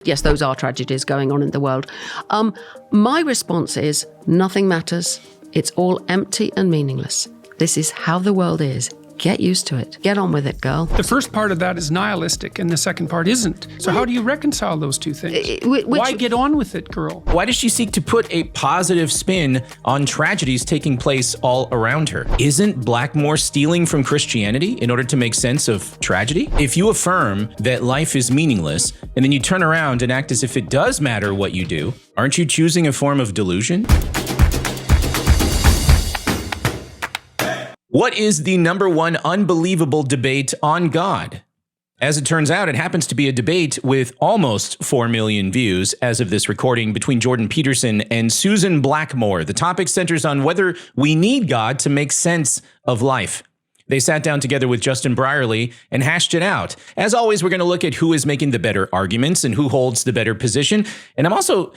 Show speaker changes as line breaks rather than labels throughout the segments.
Yes, those are tragedies going on in the world. My response is nothing matters. It's all empty and meaningless. This is how the world is. Get used to it. Get on with it, girl.
The first part of that is nihilistic and the second part isn't. So how do you reconcile those two things? Why get on with it, girl?
Why does she seek to put a positive spin on tragedies taking place all around her? Isn't Blackmore stealing from Christianity in order to make sense of tragedy? If you affirm that life is meaningless and then you turn around and act as if it does matter what you do, aren't you choosing a form of delusion? What is the #1 unbelievable debate on God? As it turns out, it happens to be a debate with almost 4 million views as of this recording between Jordan Peterson and Susan Blackmore. The topic centers on whether we need God to make sense of life. They sat down together with Justin Brierley and hashed it out. As always, we're going to look at who is making the better arguments and who holds the better position. And I'm also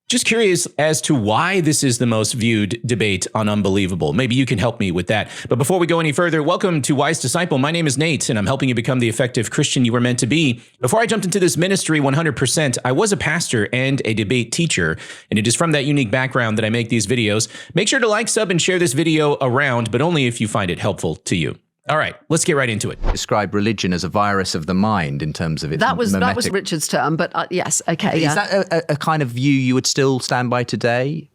just curious as to why this is the most viewed debate on Unbelievable. Maybe you can help me with that. But before we go any further, welcome to Wise Disciple. My name is Nate, and I'm helping you become the effective Christian you were meant to be. Before I jumped into this ministry 100%, I was a pastor and a debate teacher, and it is from that unique background that I make these videos. Make sure to like, sub, and share this video around, but only if you find it helpful to you. All right, let's get right into it.
Describe religion as a virus of the mind in terms of its
that was Richard's term, but yes, okay.
Is that a kind of view you would still stand by today?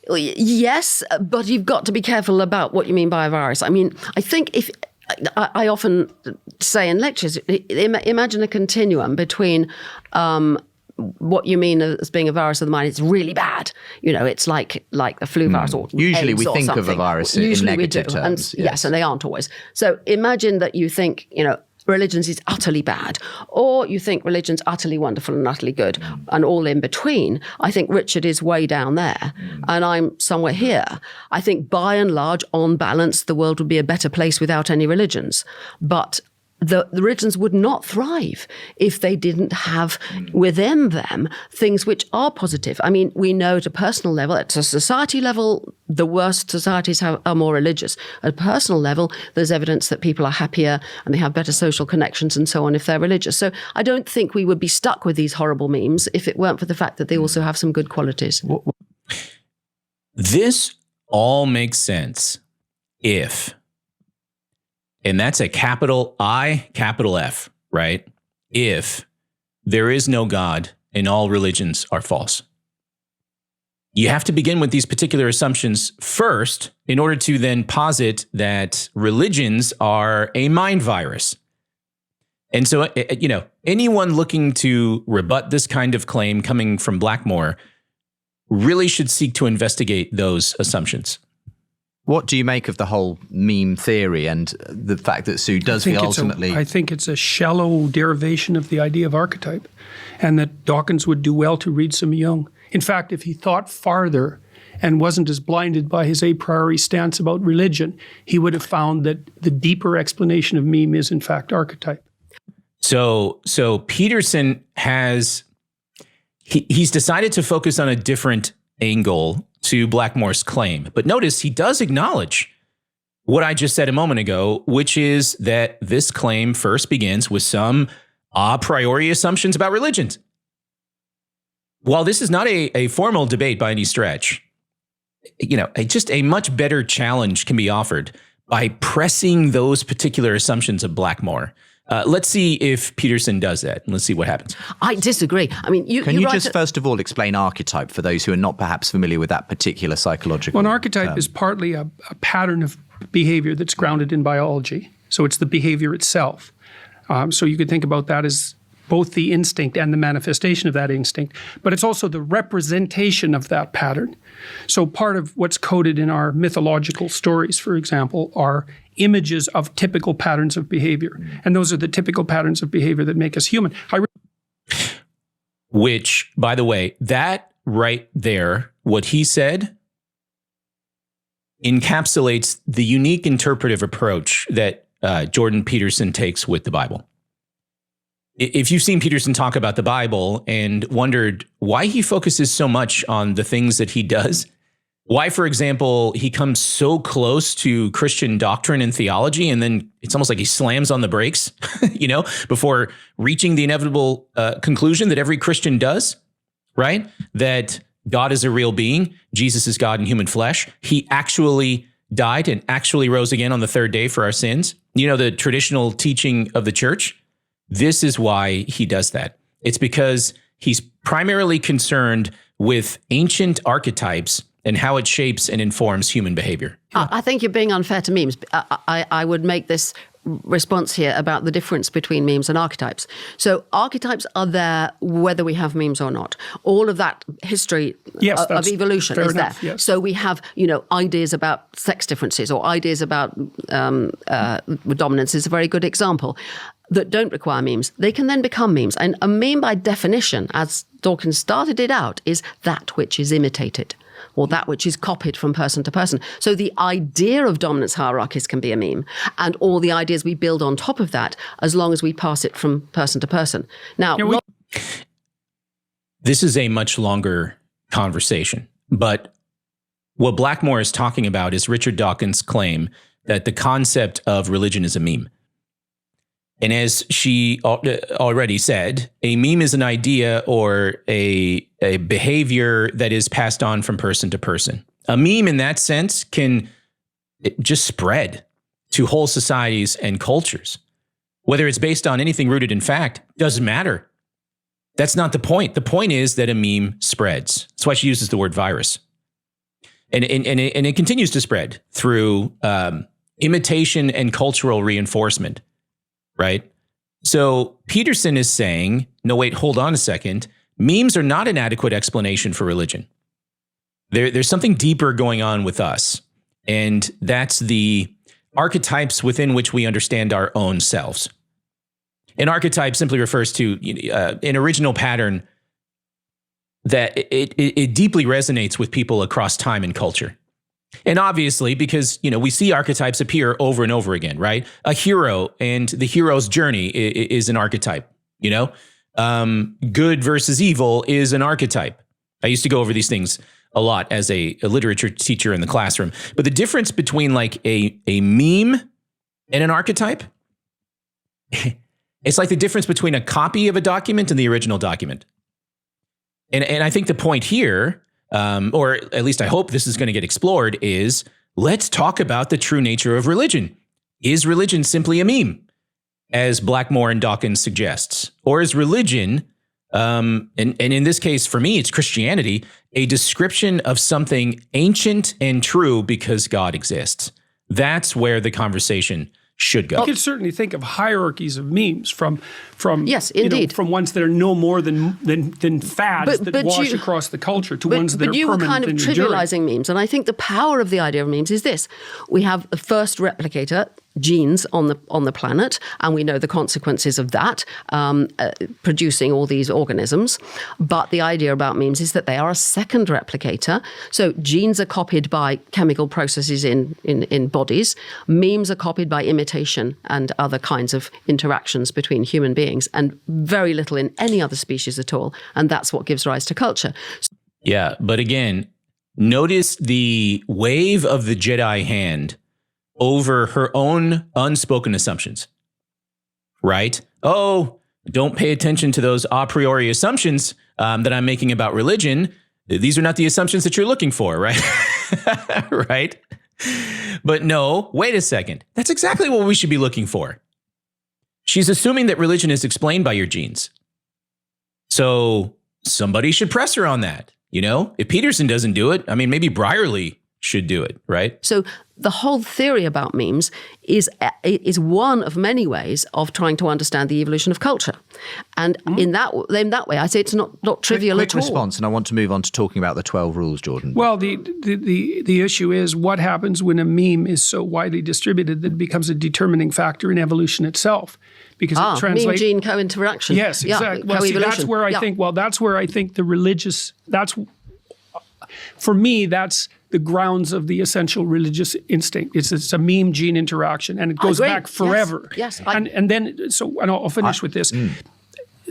Yes, but you've got to be careful about what you mean by a virus. I mean, I think if I often say in lectures, imagine a continuum between what you mean as being a virus of the mind. It's really bad. You know, it's like the flu virus or
usually
AIDS
we
or
think
something.
of a virus in negative terms.
And, yes, and they aren't always. So imagine that you think, religion is utterly bad, or you think religion's utterly wonderful and utterly good, and all in between. I think Richard is way down there, and I'm somewhere here. I think by and large, on balance, the world would be a better place without any religions. But the religions would not thrive if they didn't have within them things which are positive. I mean, we know at a personal level, at a society level, the worst societies are more religious. At a personal level, there's evidence that people are happier and they have better social connections and so on if they're religious. So I don't think we would be stuck with these horrible memes if it weren't for the fact that they also have some good qualities.
This all makes sense if... and that's a capital I, capital F, right? If there is no God and all religions are false. You have to begin with these particular assumptions first in order to then posit that religions are a mind virus. And so, anyone looking to rebut this kind of claim coming from Blackmore really should seek to investigate those assumptions.
What do you make of the whole meme theory and the fact that Sue does feel ultimately...
I think it's a shallow derivation of the idea of archetype, and that Dawkins would do well to read some Jung. In fact, if he thought farther and wasn't as blinded by his a priori stance about religion, he would have found that the deeper explanation of meme is, in fact, archetype.
So Peterson has... He's decided to focus on a different angle to Blackmore's claim. But notice he does acknowledge what I just said a moment ago, which is that this claim first begins with some a priori assumptions about religions. While this is not a formal debate by any stretch, just a much better challenge can be offered by pressing those particular assumptions of Blackmore. Let's see if Peterson does that, and let's see what happens.
I disagree. I mean,
Can you just first of all explain archetype for those who are not perhaps familiar with that particular psychological
Well, an archetype is partly a pattern of behavior that's grounded in biology. So it's the behavior itself. So you could think about that as both the instinct and the manifestation of that instinct, but it's also the representation of that pattern. So part of what's coded in our mythological stories, for example, are images of typical patterns of behavior. And those are the typical patterns of behavior that make us human.
Which, by the way, that right there, what he said, encapsulates the unique interpretive approach that Jordan Peterson takes with the Bible. If you've seen Peterson talk about the Bible and wondered why he focuses so much on the things that he does, Why, for example, he comes so close to Christian doctrine and theology, and then it's almost like he slams on the brakes, before reaching the inevitable conclusion that every Christian does, right? That God is a real being. Jesus is God in human flesh. He actually died and actually rose again on the third day for our sins. The traditional teaching of the church. This is why he does that. It's because he's primarily concerned with ancient archetypes and how it shapes and informs human behavior.
I think you're being unfair to memes. I would make this response here about the difference between memes and archetypes. So archetypes are there whether we have memes or not. All of that history of evolution is there.
Yes.
So we have, ideas about sex differences or ideas about dominance is a very good example that don't require memes. They can then become memes. And a meme by definition, as Dawkins started it out, is that which is imitated, or that which is copied from person to person. So the idea of dominance hierarchies can be a meme, and all the ideas we build on top of that, as long as we pass it from person to person. Now,
this is a much longer conversation, but what Blackmore is talking about is Richard Dawkins' claim that the concept of religion is a meme. And as she already said, a meme is an idea or a behavior that is passed on from person to person. A meme in that sense can just spread to whole societies and cultures. Whether it's based on anything rooted in fact, doesn't matter. That's not the point. The point is that a meme spreads. That's why she uses the word virus. And it continues to spread through imitation and cultural reinforcement. Right? So Peterson is saying, no, wait, hold on a second. Memes are not an adequate explanation for religion. There's something deeper going on with us. And that's the archetypes within which we understand our own selves. An archetype simply refers to an original pattern that it deeply resonates with people across time and culture. And obviously, because, we see archetypes appear over and over again, right? A hero and the hero's journey is an archetype, good versus evil is an archetype. I used to go over these things a lot as a literature teacher in the classroom. But the difference between like a meme and an archetype, it's like the difference between a copy of a document and the original document. And I think the point here, or at least I hope this is going to get explored, is let's talk about the true nature of religion. Is religion simply a meme, as Blackmore and Dawkins suggests? Or is religion, and in this case, for me, it's Christianity, a description of something ancient and true because God exists? That's where the conversation should go.
You could certainly think of hierarchies of memes from
yes, indeed,
from ones that are no more than fads that wash across the culture to ones that are permanent. But you were kind of
trivializing memes, and I think the power of the idea of memes is this: we have the first replicator, genes on the planet, and we know the consequences of that, producing all these organisms. But the idea about memes is that they are a second replicator. So genes are copied by chemical processes in bodies. Memes are copied by imitation and other kinds of interactions between human beings, and very little in any other species at all. And that's what gives rise to culture.
Yeah, but again, notice the wave of the Jedi hand over her own unspoken assumptions, right? Oh, don't pay attention to those a priori assumptions that I'm making about religion. These are not the assumptions that you're looking for, right? Right? But no, wait a second. That's exactly what we should be looking for. She's assuming that religion is explained by your genes. So somebody should press her on that. If Peterson doesn't do it, maybe Brierly should do it, right?
So the whole theory about memes is one of many ways of trying to understand the evolution of culture. And in that way, I say it's not trivial
quick
at all.
Response, and I want to move on to talking about the 12 rules, Jordan.
Well, the issue is what happens when a meme is so widely distributed that it becomes a determining factor in evolution itself. Because it translates
meme-gene co-interaction.
Yes, exactly. Well, see, that's where I think. Well, that's where I think the religious. For me, that's the grounds of the essential religious instinct. It's a meme-gene interaction, and it goes back forever.
Yes.
And then I'll finish with this.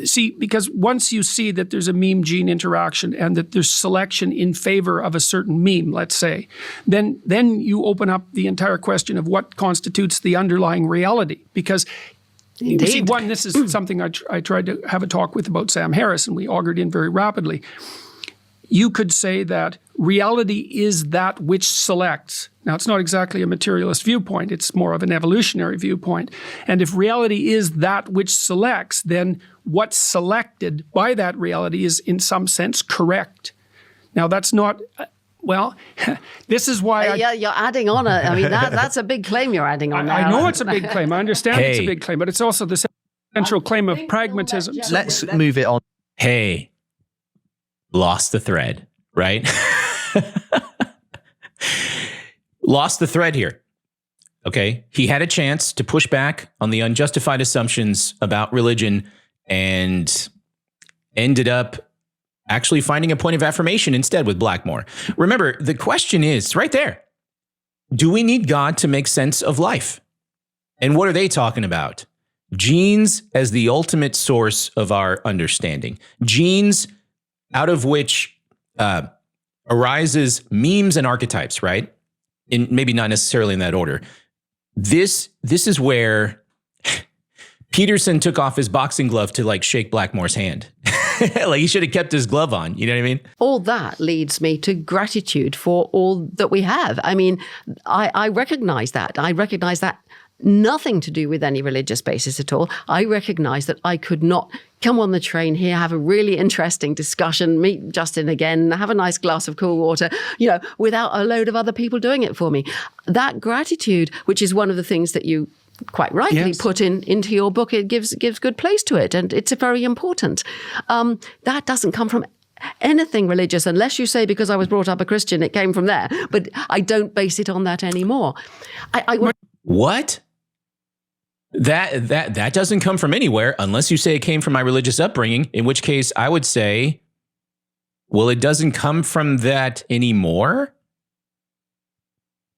see, because once you see that there's a meme-gene interaction and that there's selection in favor of a certain meme, let's say, then you open up the entire question of what constitutes the underlying reality. Because you see, one, this is something I tried to have a talk with about Sam Harris, and we augured in very rapidly. You could say that reality is that which selects. Now, it's not exactly a materialist viewpoint. It's more of an evolutionary viewpoint. And if reality is that which selects, then what's selected by that reality is in some sense correct. Now, that's not, well, this is why
Yeah, you're adding on. That's a big claim you're adding on
I
now.
know it's a big claim. I understand it's a big claim, but it's also the central claim of pragmatism.
Let's move it on.
Hey, lost the thread, right? Lost the thread here. Okay. He had a chance to push back on the unjustified assumptions about religion and ended up actually finding a point of affirmation instead with Blackmore. Remember, the question is right there. Do we need God to make sense of life? And what are they talking about? Genes as the ultimate source of our understanding. Genes out of which arises memes and archetypes, right? In maybe not necessarily in that order. This is where Peterson took off his boxing glove to like shake Blackmore's hand. Like he should have kept his glove on. You know what I mean?
All that leads me to gratitude for all that we have. I mean, I recognize that. I recognize that nothing to do with any religious basis at all. I recognize that I could not come on the train here, have a really interesting discussion, meet Justin again, have a nice glass of cool water, without a load of other people doing it for me. That gratitude, which is one of the things that you quite rightly put into your book, it gives good place to it, and it's very important. That doesn't come from anything religious, unless you say because I was brought up a Christian, it came from there. But I don't base it on that anymore.
What? That doesn't come from anywhere unless you say it came from my religious upbringing, in which case I would say, well, it doesn't come from that anymore.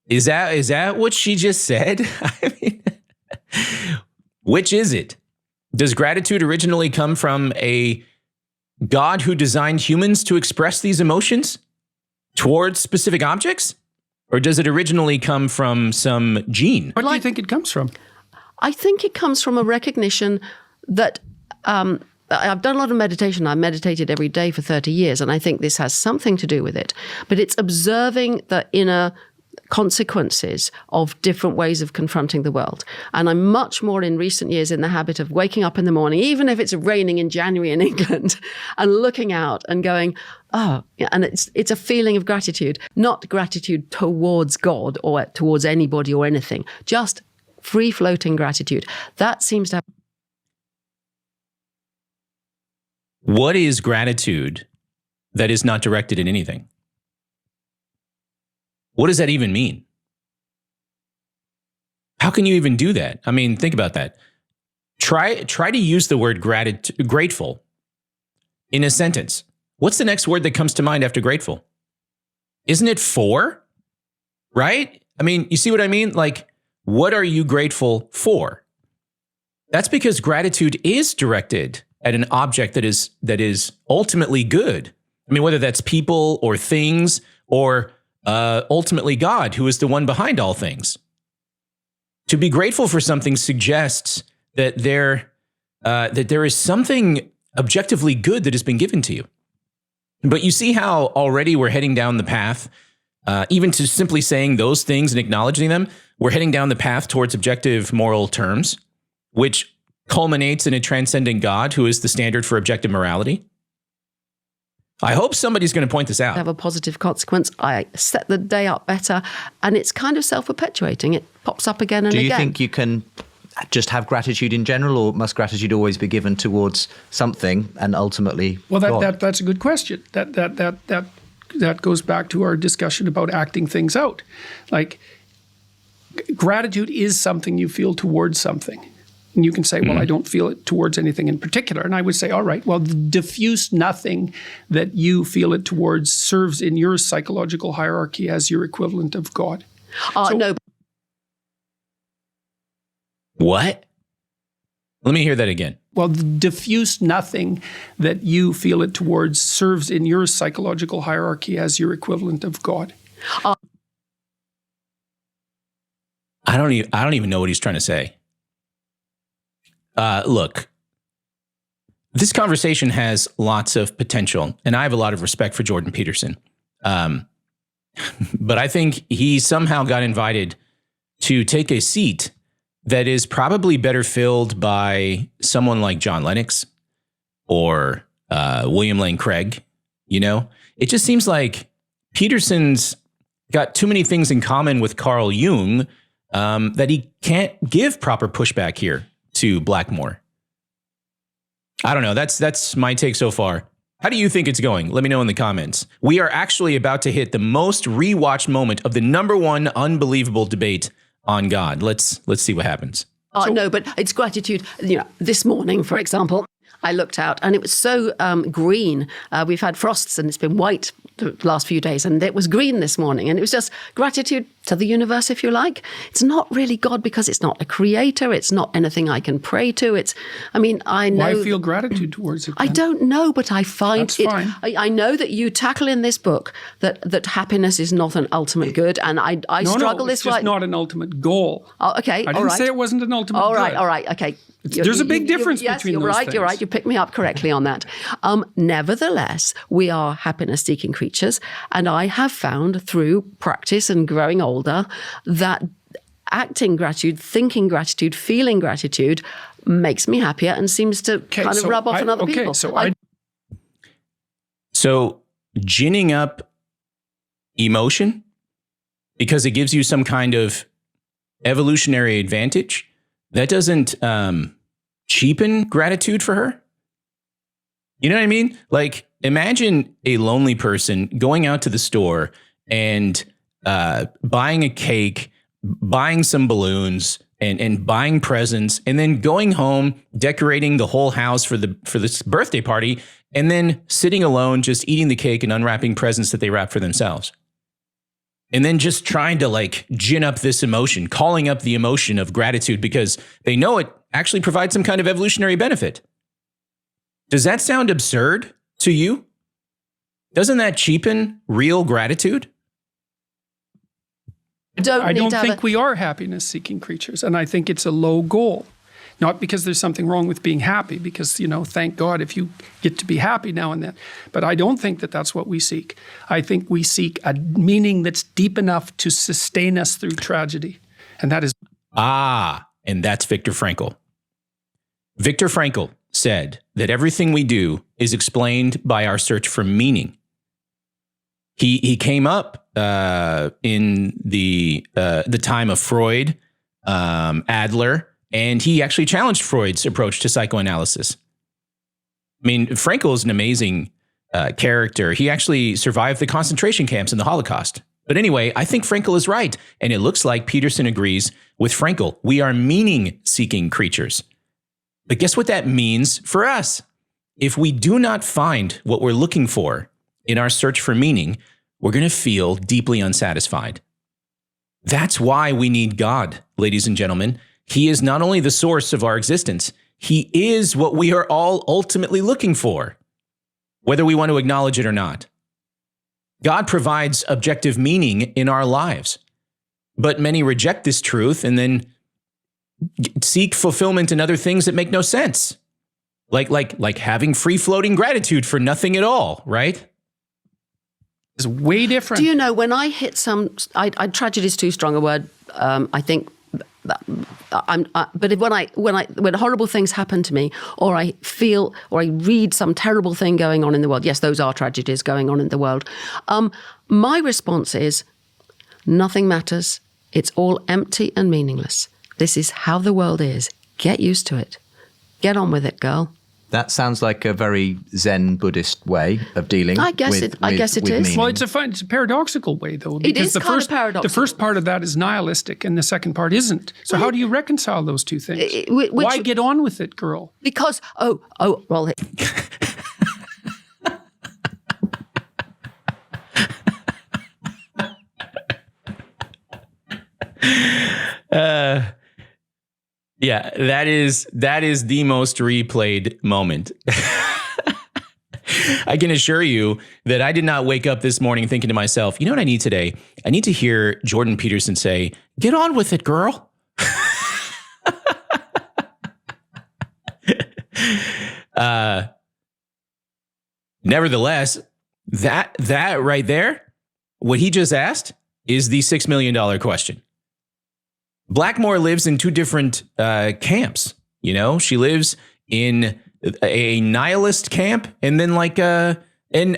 Is that what she just said? I mean, which is it? Does gratitude originally come from a God who designed humans to express these emotions towards specific objects? Or does it originally come from some gene?
What do you think it comes from?
I think it comes from a recognition that I've done a lot of meditation. I've meditated every day for 30 years, and I think this has something to do with it. But it's observing the inner consequences of different ways of confronting the world. And I'm much more in recent years in the habit of waking up in the morning, even if it's raining in January in England, and looking out and going, oh, and it's a feeling of gratitude, not gratitude towards God or towards anybody or anything, just free-floating gratitude. That seems to have...
What is gratitude that is not directed in anything? What does that even mean? How can you even do that? I mean, think about that. Try to use the word grateful in a sentence. What's the next word that comes to mind after grateful? Isn't it for? Right? I mean, you see what I mean? Like, what are you grateful for? That's because gratitude is directed at an object that is ultimately good. I mean, whether that's people or things or ultimately God, who is the one behind all things. To be grateful for something suggests that there is something objectively good that has been given to you. But you see how already we're heading down the path, even to simply saying those things and acknowledging them, we're heading down the path towards objective moral terms, which culminates in a transcendent God who is the standard for objective morality. I hope somebody's going to point this out.
Have a positive consequence. I set the day up better, and it's kind of self-perpetuating. It pops up again and again.
Do you think you can just have gratitude in general, or must gratitude always be given towards something and ultimately God?
That's a good question. That goes back to our discussion about acting things out. Like, gratitude is something you feel towards something. And you can say, well, I don't feel it towards anything in particular. And I would say, all right, well, the diffuse nothing that you feel it towards serves in your psychological hierarchy as your equivalent of God.
No.
What? Let me hear that again.
Well, the diffuse nothing that you feel it towards serves in your psychological hierarchy as your equivalent of God.
I don't even know what he's trying to say. Look, this conversation has lots of potential, and I have a lot of respect for Jordan Peterson. But I think he somehow got invited to take a seat that is probably better filled by someone like John Lennox or William Lane Craig. You know, it just seems like Peterson's got too many things in common with Carl Jung that he can't give proper pushback here to Blackmore. I don't know. That's my take so far. How do you think it's going? Let me know in the comments. We are actually about to hit the most rewatched moment of the #1 unbelievable debate on God. Let's see what happens.
No, but it's gratitude. You know, this morning, for example, I looked out and it was so green. We've had frosts and it's been white the last few days, and it was green this morning. And it was just gratitude to the universe, if you like. It's not really God because it's not a creator. It's not anything I can pray to. I know.
Why feel gratitude towards it?
I
then?
don't know, but I find
That's
it.
fine.
I know that you tackle in this book that happiness is not an ultimate good, and I struggle
it's
this
just
right.
not an ultimate goal.
Oh, okay,
I didn't say it wasn't an ultimate
All
good.
right, okay.
There's a big difference
yes,
between
you're
those
right,
things.
You're right. You picked me up correctly on that. Nevertheless, we are happiness-seeking creatures, and I have found through practice and growing older that acting gratitude, thinking gratitude, feeling gratitude makes me happier and seems to kind of rub off on other people.
So ginning up emotion because it gives you some kind of evolutionary advantage, that doesn't cheapen gratitude for her. You know what I mean? Like, imagine a lonely person going out to the store and buying a cake, buying some balloons, and buying presents, and then going home, decorating the whole house for this birthday party, and then sitting alone, just eating the cake and unwrapping presents that they wrap for themselves. And then just trying to like gin up this emotion, calling up the emotion of gratitude because they know it actually provides some kind of evolutionary benefit. Does that sound absurd to you? Doesn't that cheapen real gratitude?
I don't think we are happiness-seeking creatures, and I think it's a low goal. Not because there's something wrong with being happy, because, thank God if you get to be happy now and then. But I don't think that that's what we seek. I think we seek a meaning that's deep enough to sustain us through tragedy. And that is...
And that's Viktor Frankl. Viktor Frankl said that everything we do is explained by our search for meaning. He came up in the time of Freud, Adler, and he actually challenged Freud's approach to psychoanalysis. I mean, Frankl is an amazing character. He actually survived the concentration camps in the Holocaust. But anyway, I think Frankl is right. And it looks like Peterson agrees with Frankl. We are meaning-seeking creatures. But guess what that means for us? If we do not find what we're looking for in our search for meaning, we're going to feel deeply unsatisfied. That's why we need God, ladies and gentlemen. He is not only the source of our existence, he is what we are all ultimately looking for, whether we want to acknowledge it or not. God provides objective meaning in our lives, but many reject this truth and then seek fulfillment in other things that make no sense, like having free-floating gratitude for nothing at all, right?
It's way different.
Do you know, when I hit tragedy is too strong a word, I think... But when horrible things happen to me, or I feel, or I read some terrible thing going on in the world, yes, those are tragedies going on in the world. My response is, nothing matters. It's all empty and meaningless. This is how the world is. Get used to it. Get on with it, girl.
That sounds like a very Zen Buddhist way of dealing.
I guess it is.
Meaning.
Well, it's a paradoxical way, though.
It is kind of paradoxical.
The first part of that is nihilistic, and the second part isn't. So how do you reconcile those two things? Why get on with it, girl?
Because well.
Yeah, that is the most replayed moment. I can assure you that I did not wake up this morning thinking to myself, you know what I need today? I need to hear Jordan Peterson say, "Get on with it, girl." Nevertheless, that right there, what he just asked is the $6 million question. Blackmore lives in two different camps. You know, she lives in a nihilist camp and then like an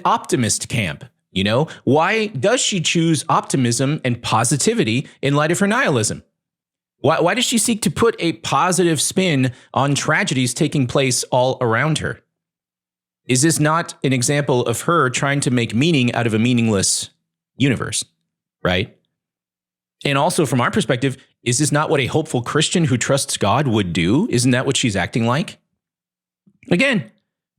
optimist camp. You know, why does she choose optimism and positivity in light of her nihilism? Why does she seek to put a positive spin on tragedies taking place all around her? Is this not an example of her trying to make meaning out of a meaningless universe, right? And also from our perspective, is this not what a hopeful Christian who trusts God would do? Isn't that what she's acting like? Again,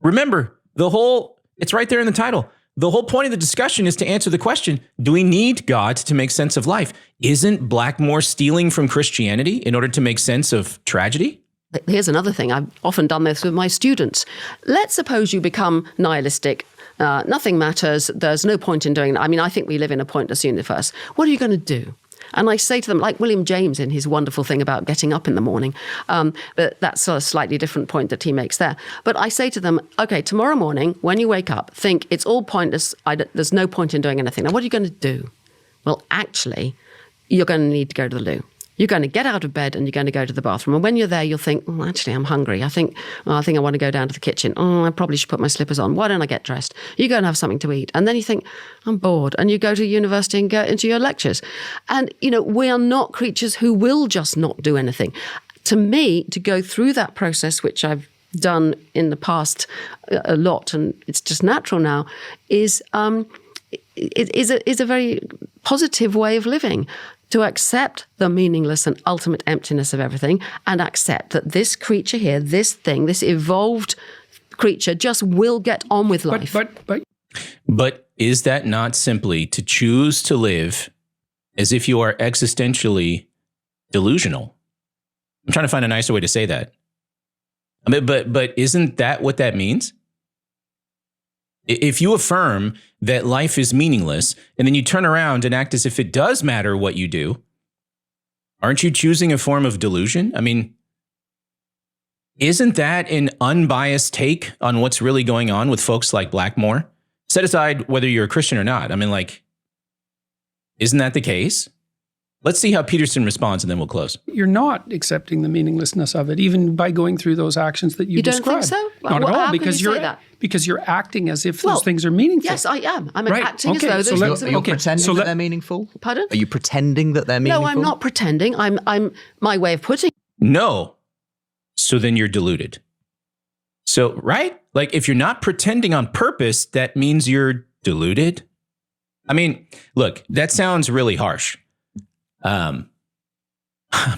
remember, it's right there in the title. The whole point of the discussion is to answer the question, do we need God to make sense of life? Isn't Blackmore stealing from Christianity in order to make sense of tragedy?
Here's another thing. I've often done this with my students. Let's suppose you become nihilistic. Nothing matters. There's no point in doing that. I mean, I think we live in a pointless universe. What are you going to do? And I say to them, like William James in his wonderful thing about getting up in the morning, but that's a slightly different point that he makes there. But I say to them, okay, tomorrow morning, when you wake up, think it's all pointless. There's no point in doing anything. Now, what are you going to do? Well, actually, you're going to need to go to the loo. You're going to get out of bed and you're going to go to the bathroom. And when you're there, you'll think, actually, I'm hungry. I think I want to go down to the kitchen. I probably should put my slippers on. Why don't I get dressed? You go and have something to eat. And then you think, I'm bored. And you go to university and go into your lectures. And, we are not creatures who will just not do anything. To me, to go through that process, which I've done in the past a lot, and it's just natural now, is a very positive way of living. To accept the meaningless and ultimate emptiness of everything and accept that this creature here, this thing, this evolved creature just will get on with life.
But is that not simply to choose to live as if you are existentially delusional? I'm trying to find a nicer way to say that. I mean, but isn't that what that means? If you affirm that life is meaningless and then you turn around and act as if it does matter what you do, aren't you choosing a form of delusion? I mean, isn't that an unbiased take on what's really going on with folks like Blackmore? Set aside whether you're a Christian or not. I mean, like, isn't that the case? Let's see how Peterson responds and then we'll close.
You're not accepting the meaninglessness of it, even by going through those actions that you described.
You don't think so?
Not at all,
how
because
can you say that?
Because you're acting as if those things are meaningful.
Yes, I am. I'm
right.
acting as though those things are meaningful.
Are you pretending that they're meaningful?
Pardon?
Are you pretending that they're meaningful?
No, I'm not pretending. I'm my way of putting.
No. So then you're deluded. So, right? Like, if you're not pretending on purpose, that means you're deluded. I mean, look, that sounds really harsh. I'm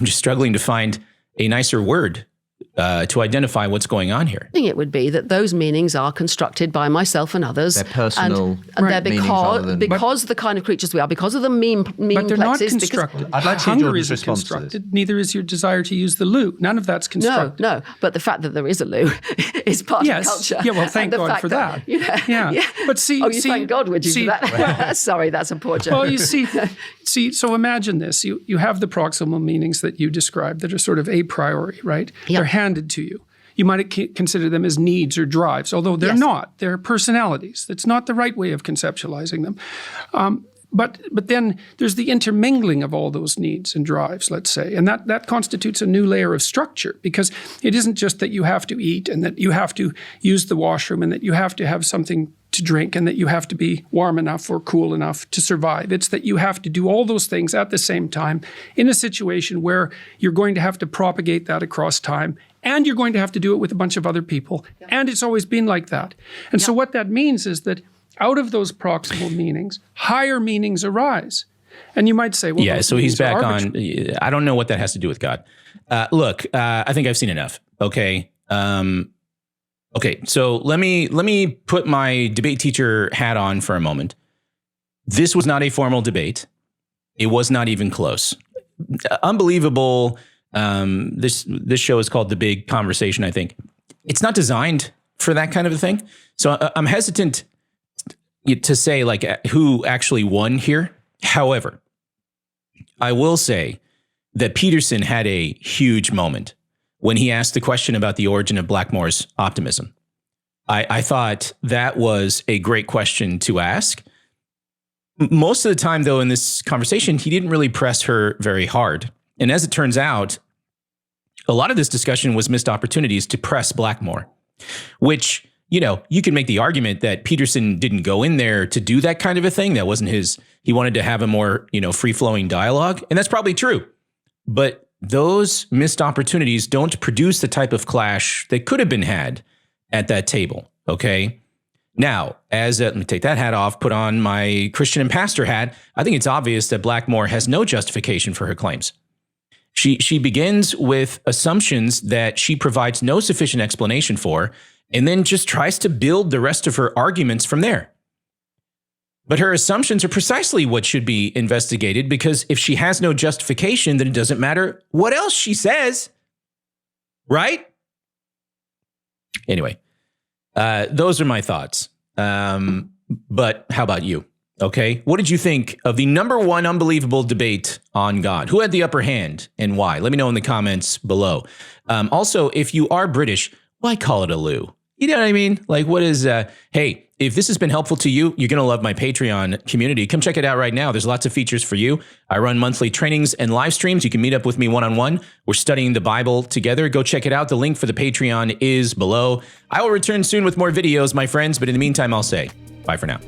just struggling to find a nicer word to identify what's going on here.
I think it would be that those meanings are constructed by myself and others.
They're personal
and they're because the kind of creatures we are, because of the mean
but they're not
plexes.
constructed.
I'd like to hear
Hunger
Jordan's
isn't
response to this.
constructed. Neither is your desire to use the loo. None of that's constructed.
No. But the fact that there is a loo is part of culture.
Yeah, well, thank God for that. Yeah. But see,
thank God, would you for that? Sorry, that's a poor joke.
Well, you see, so imagine this. You have the proximal meanings that you described that are sort of a priori, right?
Yep.
They're handed to you. You might consider them as needs or drives, although they're not. They're personalities. That's not the right way of conceptualizing them. But then there's the intermingling of all those needs and drives, let's say, and that constitutes a new layer of structure, because it isn't just that you have to eat and that you have to use the washroom and that you have to have something to drink and that you have to be warm enough or cool enough to survive. It's that you have to do all those things at the same time in a situation where you're going to have to propagate that across time, and you're going to have to do it with a bunch of other people. Yeah. And it's always been like that. And so what that means is that out of those proximal meanings, higher meanings arise. And you might say, well,
yeah, so he's back on. I don't know what that has to do with God. Look, I think I've seen enough. Okay. Okay, so let me put my debate teacher hat on for a moment. This was not a formal debate. It was not even close. Unbelievable This show is called The Big Conversation, I think. It's not designed for that kind of a thing. So I'm hesitant to say like who actually won here. However, I will say that Peterson had a huge moment when he asked the question about the origin of Blackmore's optimism. I thought that was a great question to ask. Most of the time, though, in this conversation, he didn't really press her very hard. And as it turns out, a lot of this discussion was missed opportunities to press Blackmore, which, you know, you can make the argument that Peterson didn't go in there to do that kind of a thing. That wasn't his. He wanted to have a more, you know, free-flowing dialogue. And that's probably true. But those missed opportunities don't produce the type of clash that could have been had at that table. Okay. Now, let me take that hat off, put on my Christian and pastor hat. I think it's obvious that Blackmore has no justification for her claims. She begins with assumptions that she provides no sufficient explanation for, and then just tries to build the rest of her arguments from there. But her assumptions are precisely what should be investigated, because if she has no justification, then it doesn't matter what else she says, right? Anyway, those are my thoughts. But how about you? Okay. What did you think of the number one unbelievable debate on God? Who had the upper hand and why? Let me know in the comments below. Also, if you are British, why call it a loo? You know what I mean? Like, what is, hey, if this has been helpful to you, you're going to love my Patreon community. Come check it out right now. There's lots of features for you. I run monthly trainings and live streams. You can meet up with me one-on-one. We're studying the Bible together. Go check it out. The link for the Patreon is below. I will return soon with more videos, my friends. But in the meantime, I'll say bye for now.